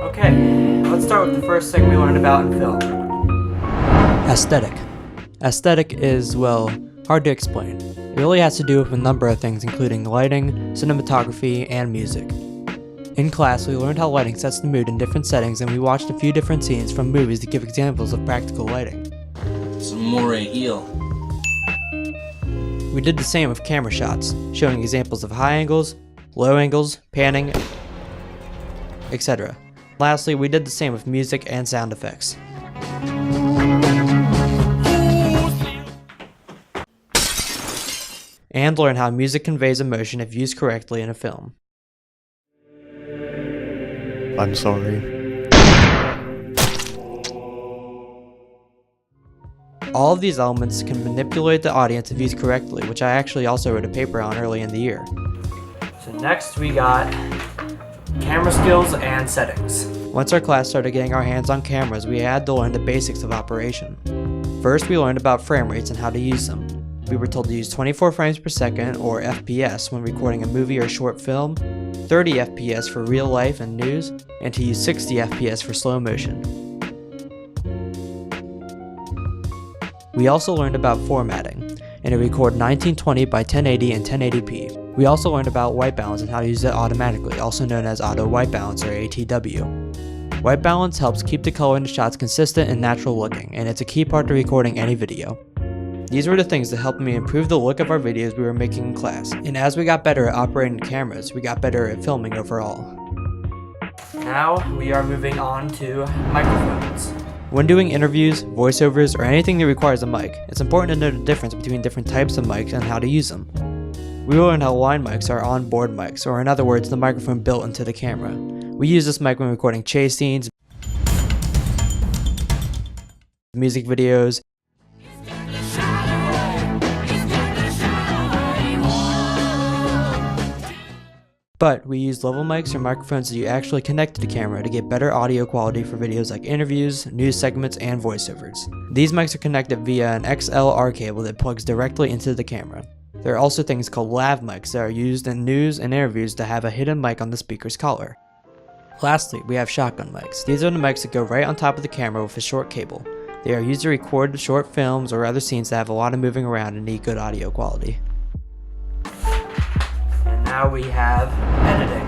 Okay, let's start with the first thing we learned about in film. Aesthetic. Aesthetic is, well, hard to explain. It really has to do with a number of things including lighting, cinematography, and music. In class, we learned how lighting sets the mood in different settings, and we watched a few different scenes from movies to give examples of practical lighting. Some moray eel. We did the same with camera shots, showing examples of high angles, low angles, panning, etc. Lastly, we did the same with music and sound effects. And learn how music conveys emotion if used correctly in a film. I'm sorry. All of these elements can manipulate the audience if used correctly, which I actually also wrote a paper on early in the year. So next we got camera skills and settings. Once our class started getting our hands on cameras, we had to learn the basics of operation. First, we learned about frame rates and how to use them. We were told to use 24 frames per second, or FPS, when recording a movie or short film, 30 FPS for real life and news, and to use 60 FPS for slow motion. We also learned about formatting, and to record 1920 by 1080 and 1080p. We also learned about white balance and how to use it automatically, also known as auto white balance or ATW. White balance helps keep the color in the shots consistent and natural looking, and it's a key part to recording any video. These were the things that helped me improve the look of our videos we were making in class, and as we got better at operating the cameras, we got better at filming overall. Now we are moving on to microphones. When doing interviews, voiceovers, or anything that requires a mic, it's important to know the difference between different types of mics and how to use them. We learned how line mics are on-board mics, or in other words, the microphone built into the camera. We use this mic when recording chase scenes, music videos, but we use level mics or microphones that you actually connect to the camera to get better audio quality for videos like interviews, news segments, and voiceovers. These mics are connected via an XLR cable that plugs directly into the camera. There are also things called lav mics that are used in news and interviews to have a hidden mic on the speaker's collar. Lastly, we have shotgun mics. These are the mics that go right on top of the camera with a short cable. They are used to record short films or other scenes that have a lot of moving around and need good audio quality. Now we have editing.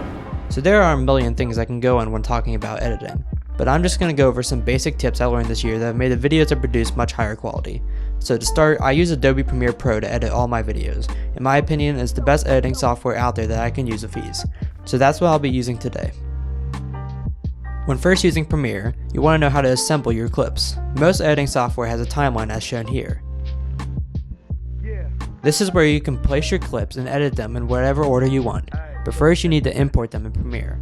So there are a million things I can go on when talking about editing, but I'm just going to go over some basic tips I learned this year that have made the videos I produce much higher quality. So to start, I use Adobe Premiere Pro to edit all my videos. In my opinion, it's the best editing software out there that I can use with ease. So that's what I'll be using today. When first using Premiere, you want to know how to assemble your clips. Most editing software has a timeline as shown here. This is where you can place your clips and edit them in whatever order you want, but first you need to import them in Premiere.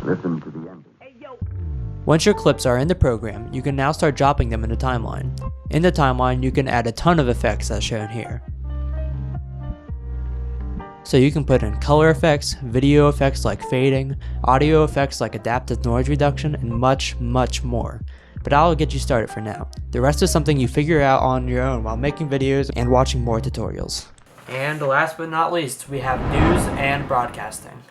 Listen to the end. Once your clips are in the program, you can now start dropping them in the timeline. In the timeline, you can add a ton of effects as shown here. So you can put in color effects, video effects like fading, audio effects like adaptive noise reduction, and much, much more. But I'll get you started for now. The rest is something you figure out on your own while making videos and watching more tutorials. And last but not least, we have news and broadcasting.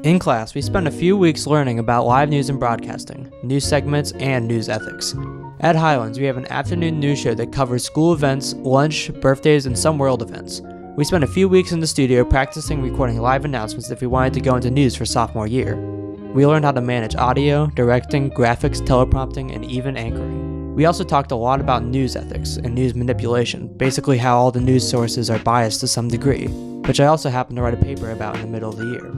In class, we spent a few weeks learning about live news and broadcasting, news segments, and news ethics. At Highlands, we have an afternoon news show that covers school events, lunch, birthdays, and some world events. We spent a few weeks in the studio practicing recording live announcements if we wanted to go into news for sophomore year. We learned how to manage audio, directing, graphics, teleprompting, and even anchoring. We also talked a lot about news ethics and news manipulation, basically how all the news sources are biased to some degree, which I also happened to write a paper about in the middle of the year.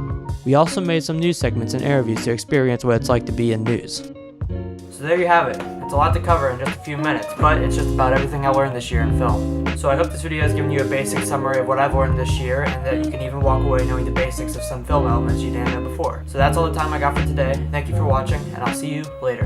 We also made some news segments and interviews to experience what it's like to be in news. So there you have it. It's a lot to cover in just a few minutes, but it's just about everything I learned this year in film. So I hope this video has given you a basic summary of what I've learned this year, and that you can even walk away knowing the basics of some film elements you didn't know before. So that's all the time I got for today. Thank you for watching, and I'll see you later.